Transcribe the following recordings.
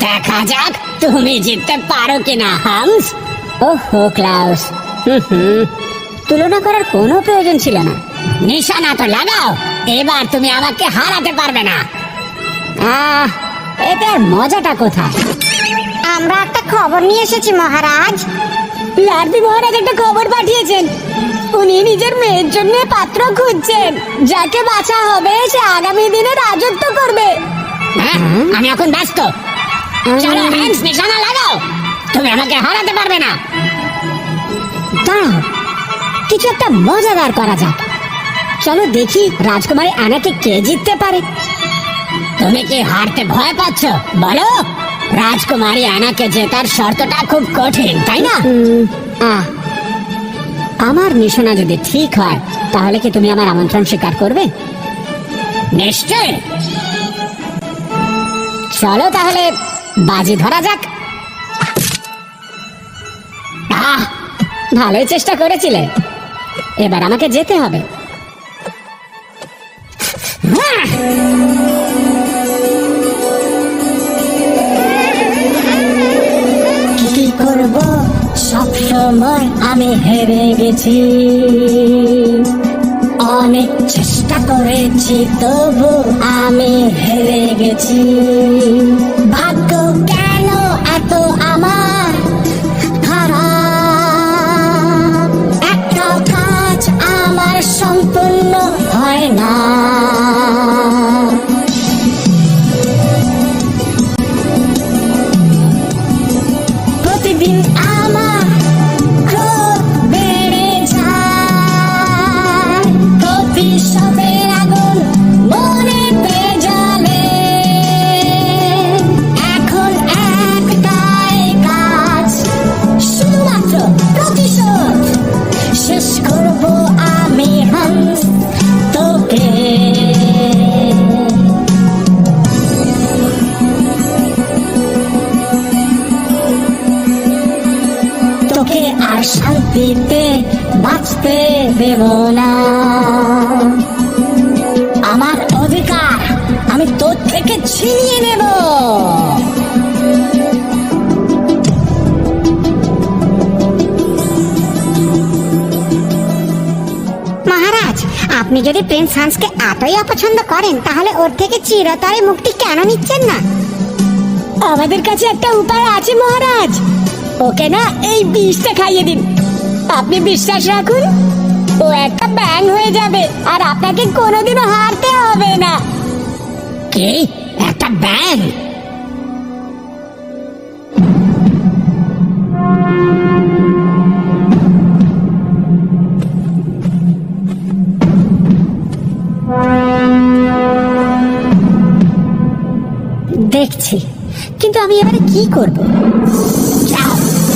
দেখা যাক তুমি জিততে পারো কিনা হামস। ওহো ক্লাউস, তুলনা করার কোনো প্রয়োজন ছিল না। নিশানা তো লাগাও, এবার তুমি আমাকে হারাতে পারবে না। এতে আর মজাটা কোথায়? আমরা একটা খবর নিয়ে এসেছি মহারাজ। লার্ভি মহারাজ একটা খবর পাঠিয়েছেন। উনি নিজের মেয়ের জন্য পাত্র খুঁজছেন, যাকে বাছা হবে সে আগামী দিনে রাজত্ব করবে। আমি এখন ব্যস্ত। চলো হ্যান্স, নিশানা লাগাও, তুমি আমাকে হারাতে পারবে না। দাঁড়াও, কিছু একটা মজাদার করা যাক। চলো দেখি রাজকুমারী আনাকে কে জিততে পারে। তুমি কি হারতে ভয় পাচ্ছ? বলো। রাজকুমারী আনাকে জেতার শর্তটা খুব কঠিন, তাই না? আমার নিশানা যদি ঠিক হয় তাহলে কি তুমি আমার আমন্ত্রণ স্বীকার করবে? নিশ্চয়। চলো তাহলে বাজি ধরা যাক। ভালোই চেষ্টা করেছিলে, এবার আমাকে যেতে হবে। কি করব, সব সময় আমি হেরে গেছি। অনেক চেষ্টা করেছি তবু আমি হেরে গেছি। ভাগ্য কেন এত আমার খারাপ, একটা কাজ আমার সম্পূর্ণ হয় না। প্রতিদিন আমার ক্রোধ বেড়ে যায়, প্রতিশোধের আগুন মনেতে জ্বলে। এখন একটাই কাজ, শুধুমাত্র প্রতিশোধ। শেষ করব আমি হান্স তোকে। তোকে আর শান্তিতে বাঁচতে দেব না। আমার অধিকার আমি তোর থেকে ছিনিয়ে নেব। মহারাজ, আপনি যদি প্রিন্স হান্সকে এতই অপছন্দ করেন তাহলে ওর থেকে চিরতরে মুক্তি কেন নিচ্ছেন না? আমাদের কাছে একটা উপায় আছে মহারাজ। ওকে না এই বিষটা খাইয়ে দিন। আপনি বিশ্বাস রাখুন, ও একটা ব্যাং হয়ে যাবে আর আপনাকে কোনোদিনও হারতে হবে না। কি একটা ব্যাং? দেখছি, কিন্তু আমি এবারে কি করব? যাও,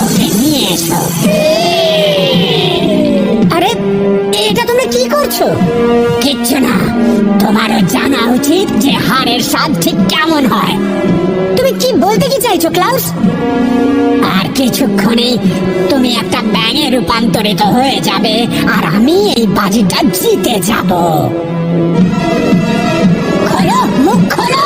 ওকে নিয়ে এসো। আরে এটা তুমি কি করছো? কিচ্ছু না, তোমারও জানা উচিত যে হারের স্বাদ ঠিক কেমন হয়। তুমি কি বলতে কি চাইছো ক্লাউস? আর কিছুক্ষণে তুমি একটা ব্যাঙে রূপান্তরিত হয়ে যাবে আর আমি এই বাজিটা জিতে যাব। খোলো, মুখ খোলো।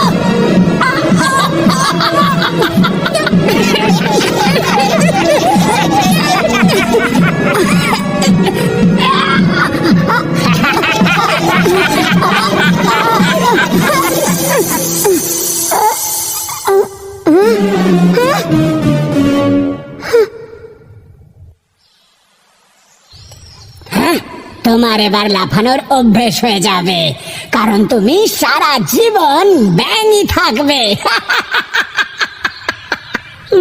তোমার এবার লাফানোর অভ্যেস হয়ে যাবে, কারণ তুমি সারা জীবন ব্যাঙই থাকবে।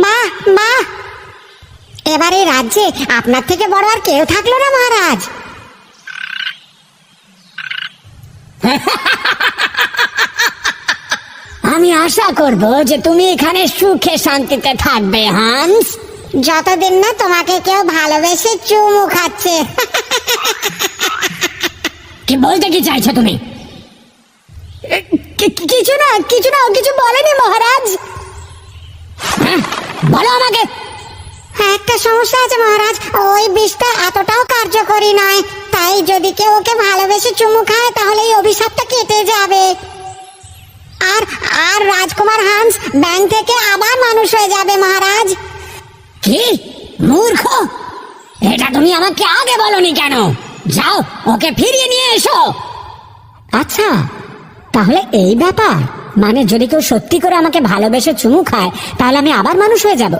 বাহ বাহ, এবার এই রাজ্যে আপনার থেকে বড় আর কেউ থাকলো না মহারাজ। আমি আশা করব যে তুমি এখানে সুখে শান্তিতে থাকবে হান্স, যতদিন না তোমাকে কেউ ভালোবেসে চুমু খাচ্ছে। কি বলতে কি চাইছো তুমি? কিছু না, কিছু বলেনি মহারাজ। বলো আমাকে। একটা সমস্যা আছে মহারাজ, ওই বিষটা এতটাও কার্যকরী নয়, তাই যদি কেউ ওকে ভালোবেসে চুমু খায় তাহলে এই অভিশাপটা কেটে যাবে। আর আর রাজকুমার হান্স ব্যাংক থেকে আবার মানুষ হয়ে যাবে মহারাজ। কি মূর্খ, এটা তুমি আমাকে আগে বলনি কেন? যাও ওকে ফিরিয়ে নিয়ে এসো। আচ্ছা, তাহলে এই ব্যাপার, মানে যদি কেউ সত্যি করে আমাকে ভালোবেসে চুমু খায় তাহলে আমি আবার মানুষ হয়ে যাব।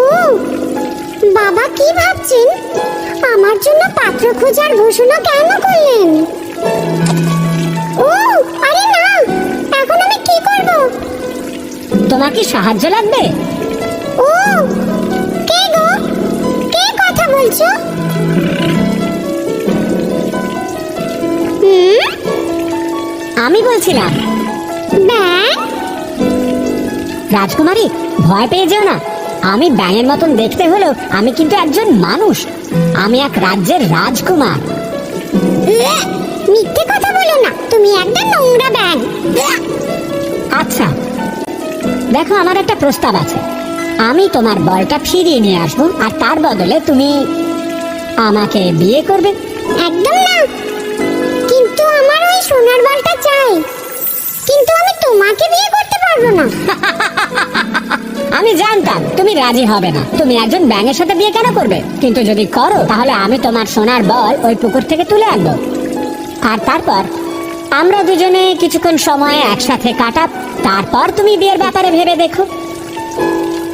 ও বাবা, কি ভাবছেন? আমার জন্য পাত্র খোঁজার ঘোষণা কেন করলেন? ও আরে না, এখন আমি কি করব? তোমার কি সাহায্য লাগবে? ও কে গো, কে কথা বলছো? আমি বলছিলাম। ব্যাং? রাজকুমারী, ভয় পেয়ে যেও না। আমি ব্যাঙের মতন দেখতে হলেও আমি কিন্তু একজন মানুষ। আমি এক রাজ্যের রাজকুমার। মিথ্যে কথা বলো না, তুমি একটা নোংরা ব্যাং। আচ্ছা, দেখো আমার একটা প্রস্তাব আছে। আমি তোমার বলটা ফিরিয়ে নিয়ে আসবো, আর তার বদলে তুমি আমাকে বিয়ে করবে। একদম না, কিন্তু আমার ওই সোনার বলটা চাই। কিন্তু আমি তোমাকে বিয়ে করতে পারবো না। আমি জানতাম তুমি রাজি হবে না। তুমি একজন ব্যাঙের সাথে বিয়ে কেন করবে? কিন্তু যদি করো তাহলে আমি তোমার সোনার বল ওই পুকুর থেকে তুলে আনবো, আর তারপর আমরা দুজনে কিছুক্ষণ সময় একসাথে কাটাব। তারপর তুমি বিয়ের ব্যাপারে ভেবে দেখো,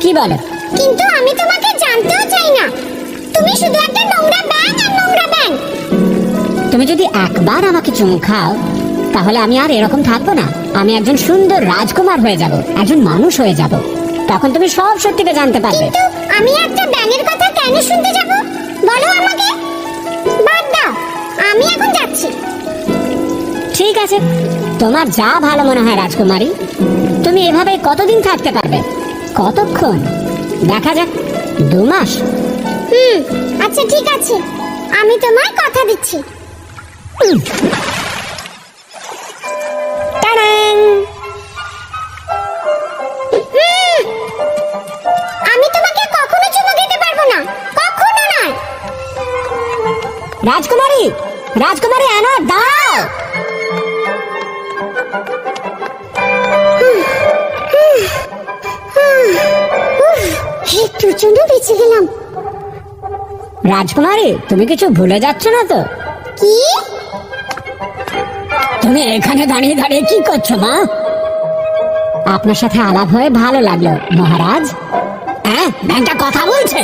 কি বলো? কিন্তু আমি তোমাকে জানতেও চাই না। তুমি শুধু একটা নোংরা ব্যাং আর নোংরা ব্যাং। তুমি যদি একবার আমাকে চুমু খাও তাহলে আমি আর এরকম থাকবো না। আমি একজন সুন্দর রাজকুমার হয়ে যাব, একজন মানুষ হয়ে যাব। তখন তুমি সব সত্যিটা জানতে পারবে। কিন্তু আমি একটা ব্যাঙের কথা কেন শুনতে যাব? বলো আমাকে। বাদ দাও, আমি এখন যাচ্ছি। ঠিক আছে, তোমার যা ভালো মনে হয় রাজকুমারী। তুমি এভাবে কতদিন থাকতে পারবে? কতক্ষণ? দেখা যাক। 2 মাস? আচ্ছা ঠিক আছে, আমি তোমায় কথা দিচ্ছি। টাড়াং! আমি তোমাকে কখনো চুমু খেতে পারবো না, কখনো নয়। রাজকুমারী, রাজকুমারী আনো, দাও। একটুর জন্য বেঁচে গেলাম। রাজকুমারী, তুমি কিছু ভুলে যাচ্ছ না তো? কি? তুমি এখানে দাঁড়িয়ে দাঁড়িয়ে কি করছো মা? আপনার সাথে আলাপ হয়ে ভালো লাগলো মহারাজ। হ্যাঁ, ব্যাংকটা কথা বলছে।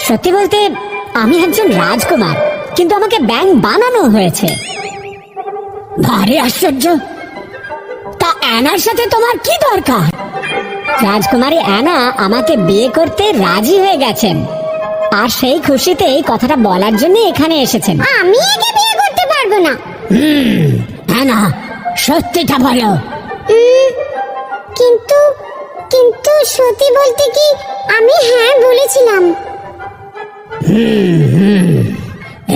সত্যি বলতে আমি একজন রাজকুমার, কিন্তু আমাকে ব্যাং বানানো হয়েছে। ভারী আশ্চর্য। তা অ্যানার সাথে তোমার কি দরকার? রাজকুমারী অ্যানা আমাকে বিয়ে করতে রাজি হয়ে গেছেন, আর সেই খুশিতে এই কথাটা বলার জন্য এখানে এসেছেন। আমি একে বিয়ে করতে পারবো না। অ্যানা, সত্যিটা বলো। কিন্তু কিন্তু সত্যি বলতে কি, আমি হ্যাঁ বলেছিলাম।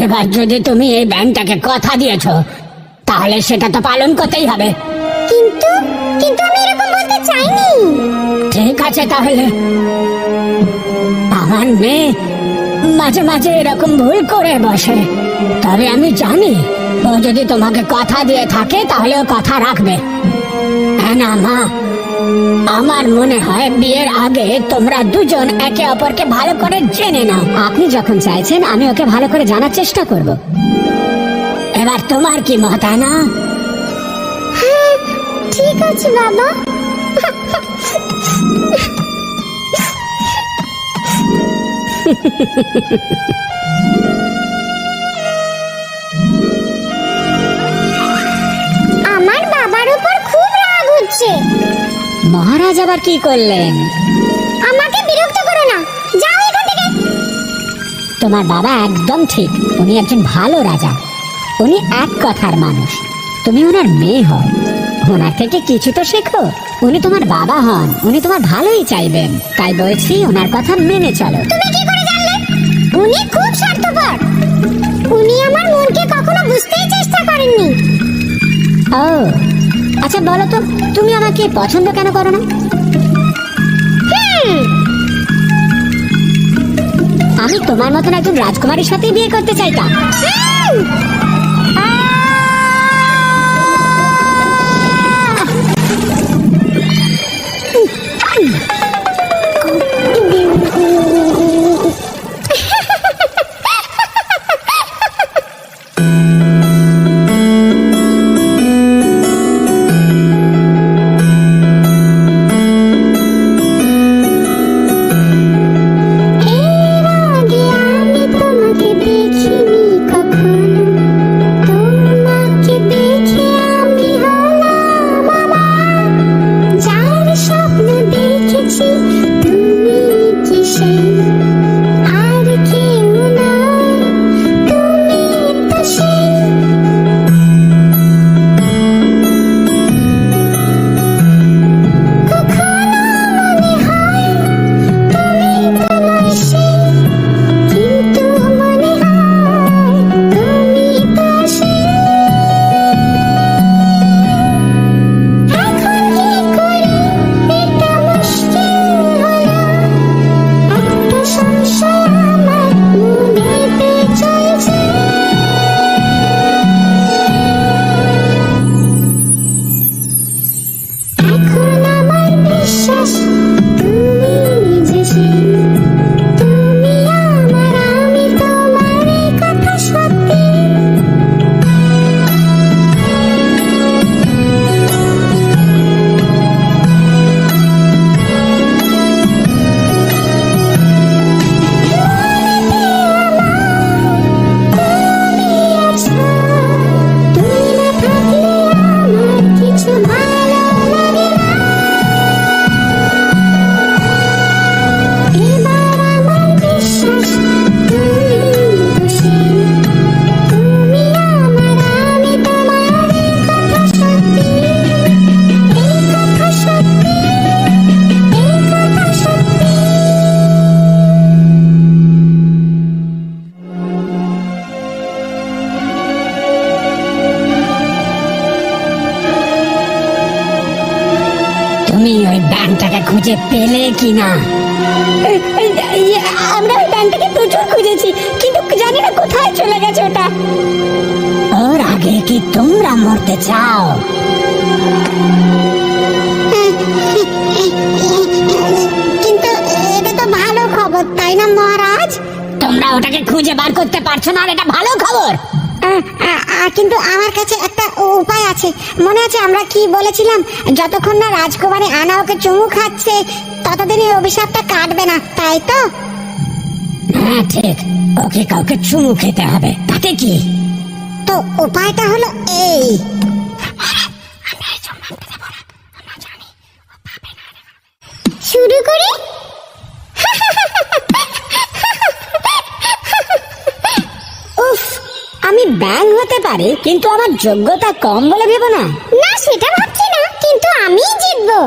এবার যদি তুমি এই ব্যাংকটাকে কথা দিয়েছো তাহলে সেটা তো পালন করতেই হবে। কিন্তু কিন্তু আমি এরকম বলতে চাইনি। ঠিক আছে, তাহলে আমার মেয়ে মাঝে মাঝে এরকম ভুল করে বসে, তবে আমি জানি ও যদি তোমাকে কথা দিয়ে থাকে তাহলে ও কথা রাখবে। হ্যাঁ না মা, আমার মনে হয় বিয়ের আগে তোমরা দুজন একে অপরকে ভালো করে জেনে নাও। আপনি যখন চাইছেন আমি ওকে ভালো করে জানার চেষ্টা করব। এবার তোমার কি মত, না? হ্যাঁ ঠিক আছে বাবা। আমার বাবার উপর খুব রাগ হচ্ছে। মহারাজ আবার কি করলেন? আমাকে বিরক্ত করো না, যাও এখান থেকে। তোমার বাবা একদম ঠিক, উনি একজন ভালো রাজা। উনি এক কথার মানুষ। তুমি ওনার মেয়ে হও, ওনার থেকে কিছু তো শেখো। উনি তোমার বাবা হন, উনি তোমার ভালোই চাইবেন। তাই বলছি ওনার কথা মেনে চলো। তুমি কি করে জানলে? উনি খুব স্বার্থপর। উনি আমার মনকে কখনো বুঝতেই চেষ্টা করেননি। ও আচ্ছা, বলো তো তুমি আমাকে পছন্দ কেন করো না? তোমার মতন একজন রাজকুমারীর সাথেই বিয়ে করতে চাইতাম। তুমি ওই ব্যাংকটাকে খুঁজে পেলে কিনা? আমরা ওই ব্যাংকটাকে প্রচুর খুঁজেছি, কিন্তু জানি না কোথায় চলে গেছে ওটা। ওর আগে কি তোমরা মরতে চাও? কিন্তু এটা তো ভালো খবর, তাই না মহারাজ? তোমরা ওটাকে খুঁজে বার করতে পারছো না, আর এটা ভালো খবর। কিন্তু আমার কাছে একটা উপায় আছে। মনে আছে আমরা কি বলেছিলাম? যতক্ষণ না রাজকুমারী আনা ওকে চুমু খাচ্ছে ততদিন এই অভিশাপটা কাটবে না, তাই তো? হ্যাঁ ঠিক, ওকে কাউকে চুমু খেতে হবে, তাতে কি? তো উপায়টা হলো এই, শুরু করি। উফ, আমি ব্যাং হতে পারি, কিন্তু আমার যোগ্যতা কম বলে ভেবো না। না সেটা ভাবছি না, কিন্তু আমিই জিতবো।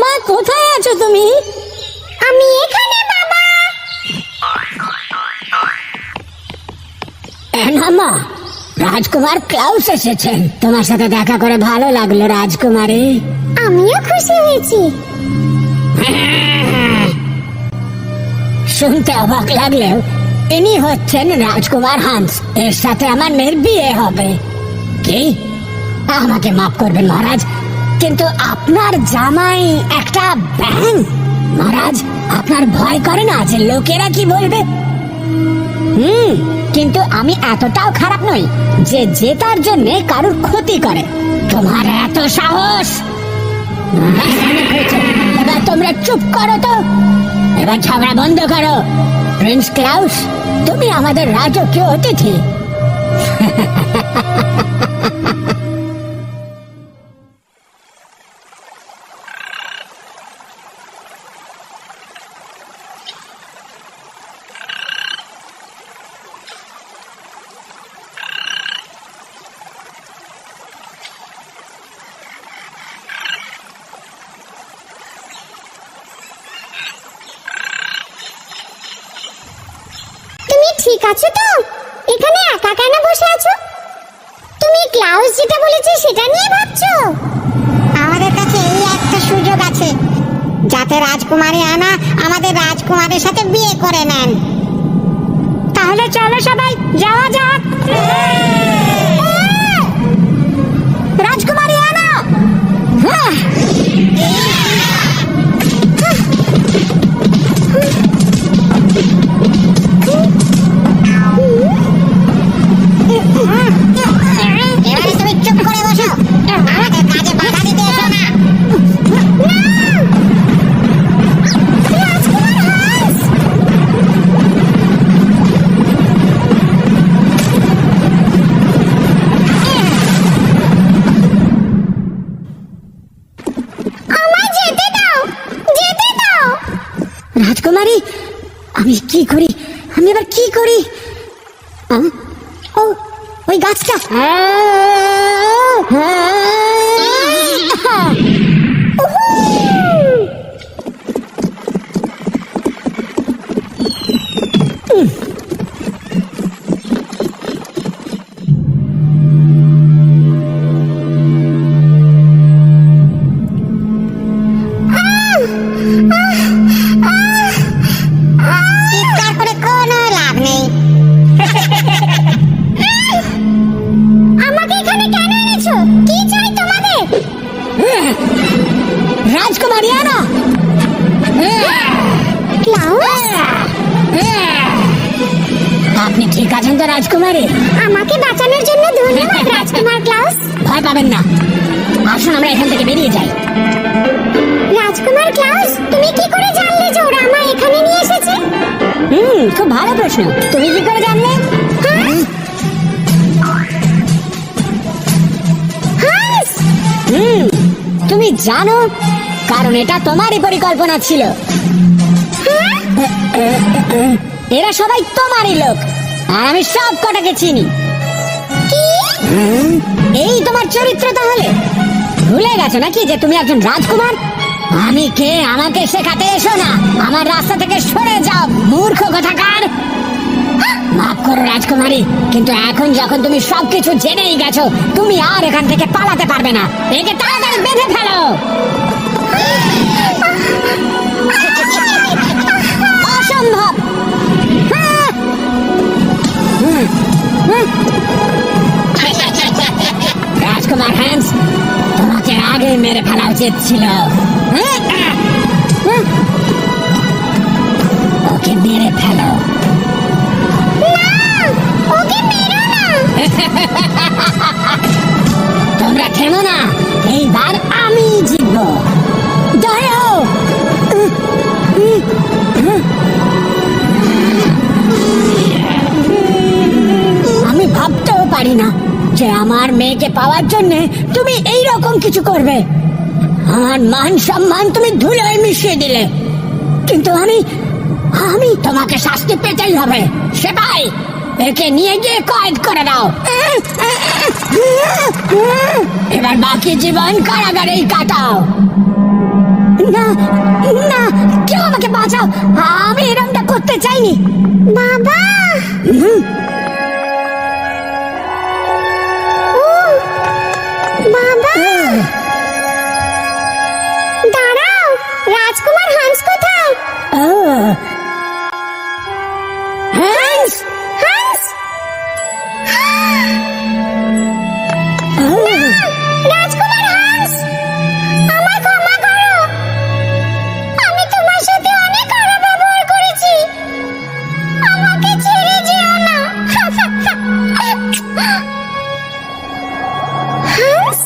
মা, কোথায় আছো তুমি? আমি এখানে বাবা। মা, রাজকুমার ক্লাউস এসেছেন। তোমার সাথে দেখা করে ভালো লাগলো রাজকুমারী। আমিও খুশি হয়েছি। শুনতে অবাক লাগলেও ইনি হচ্ছেন রাজকুমার হান্স। এর সাথে আমার মেয়ের বিয়ে হবে। কি? আমাকে মাফ করবেন মহারাজ, কিন্তু আপনার জামাই একটা ব্যাং। মহারাজ, আপনার ভয় করে না যে লোকেরা কি বলবে? কিন্তু আমি এতটাও খারাপ নই যে জেতার জন্য কারুর ক্ষতি করে। তোমার এত সাহস! এবার তোমরা চুপ করো তো, এবার ঝগড়া বন্ধ করো। প্রিন্স ক্লাউস, তুমি আমাদের রাজকীয় অতিথি। ঠিক আছো তো? এখানে একা কেন বসে আছো? তুমি ক্লাউস যেটা বলেছে সেটা নিয়ে ভাবছো? আমাদের কাছে এই একটা সুযোগ আছে যাতে রাজকুমারী আনা আমাদের রাজকুমারের সাথে বিয়ে করে নেন। তাহলে চলো সবাই যাওয়া যাক। রাজকুমারী আনা, হ্যাঁ। এবারে তুমি চুপ করে বসো, আমাদের কাজে বাধা দিতে এসো না। রাজকুমারী, আমি কি করি? আমি এবার কি করি? ও, ওই গাছটা। চিৎকার করে কোনো লাভ নেই। আমাকে এখানে কেন এনেছো? কি চাই তোমাদের? রাজকুমারী আনা, ক্লাউস, আপনি ঠিক আছেন তো রাজকুমারী? আমাকে বাঁচানোর জন্য ধন্যবাদ রাজকুমার ক্লাউস। ভয় পাবেন না, আসুন আমরা এখান থেকে বেরিয়ে যাই। রাজকুমার ক্লাউস, তুমি কি করে জানলে যে ওরা আমায় এখানে নিয়ে এসেছে? খুব ভালো প্রশ্ন। তুমি কি করে জানলে? হান্স, তুমি জানো, কারণ এটা তোমারই পরিকল্পনা ছিল। এরা সবাই তোমারই লোক, আর আমি সব কটাকে চিনি। কি? এই তোমার চরিত্র তাহলে? ভুলে গেছো নাকি যে তুমি একজন রাজকুমার? আমি কে আমাকে শেখাতে এসো না। আমার রাস্তা থেকে সরে যাও, মূর্খ কোথাকার। মাফ করো রাজকুমারী, কিন্তু এখন যখন তুমি সবকিছু জেনেই গেছো, তুমি আর এখান থেকে পালাতে পারবে না। একে তাড়াতাড়ি বেঁধে ফেলো। অসম্ভব। রাজকুমার হ্যান্স, তোমাকে আগে মেরে ফেলা উচিত ছিল। ওকে মেরে ফেলো। ওকে মেরো না। তোমরা থেমো না, এইবার আমি জিতবো। দাঁড়াও। আমি ভাবতেও পারি না যে আমার মেয়েকে পাওয়ার জন্য তুমি এই রকম কিছু করবে। আমার মান সম্মান তুমি ধুলোয় মিশিয়ে দিলে, কিন্তু আমি তোমাকে শাস্তি পেতেই হবে। সেটাই, একে নিয়ে গিয়ে কয়েদ করে দাও। এবার বাকি জীবন কারাগারেই কাটাও। না না, কেউ আমাকে বাঁচাও, আমি এরকমটা করতে চাইনি। বাবা, বাবা, দাঁড়াও, রাজকুমার হান্স কোথায়? হ্যান্স, হান্স, রাজকুমার হান্স, আমায় ক্ষমা করো। আমি তোমার সাথে অনেক খারাপ ব্যবহার করেছি। আমাকে ছেড়ে যেও না। হান্স,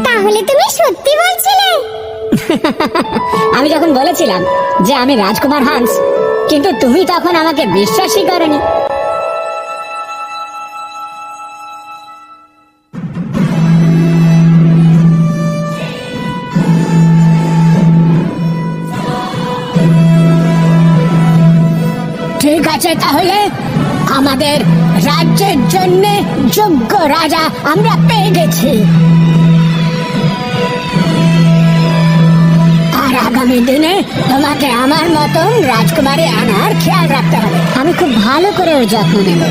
তাহলে তুমি সত্যি বলছিলে? আমি যখন বলেছিলাম যে আমি রাজকুমার হান্স, কিন্তু তুমি তখন আমাকে বিশ্বাসই করনি। তাহলে আমাদের রাজ্যের জন্য যোগ্য রাজা আমরা পেয়ে গেছি। আর আগামী দিনে তোমাকে আমার মতন রাজকুমারী আনার খেয়াল রাখতে হবে। আমি খুব ভালো করে ওর যত্ন নেব।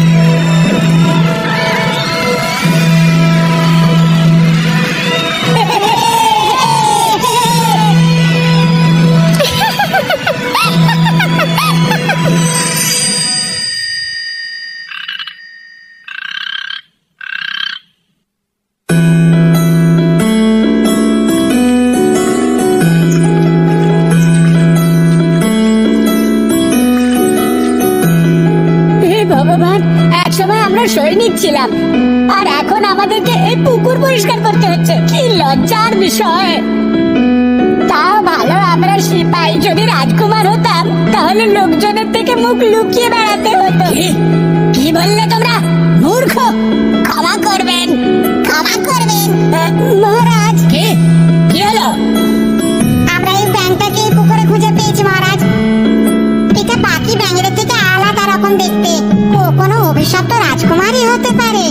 ভগবান, একসময় আমরা সৈনিক ছিলাম আর এখন আমাদেরকে এই পুকুর পরিষ্কার করতে হচ্ছে। কি লজ্জার বিষয়। তাও ভালো আমরা সিপাই। যদি রাজকুমার হতাম তাহলে লোকজনের থেকে মুখ লুকিয়ে বেড়াতে হতো। কি বললে তোমরা? মূর্খ! ক্ষমা করবেন, ক্ষমা করবেন মহারাজ। কি হলো? আমরা এই ব্যাংকটাকে এই পুকুরে খুঁজে পেয়েছি মহারাজ। এটা বাকি ব্যাঙের থেকে আলাদা রকম দেখতে। ও কোনো অভিশপ্ত রাজকুমারী হতে পারে।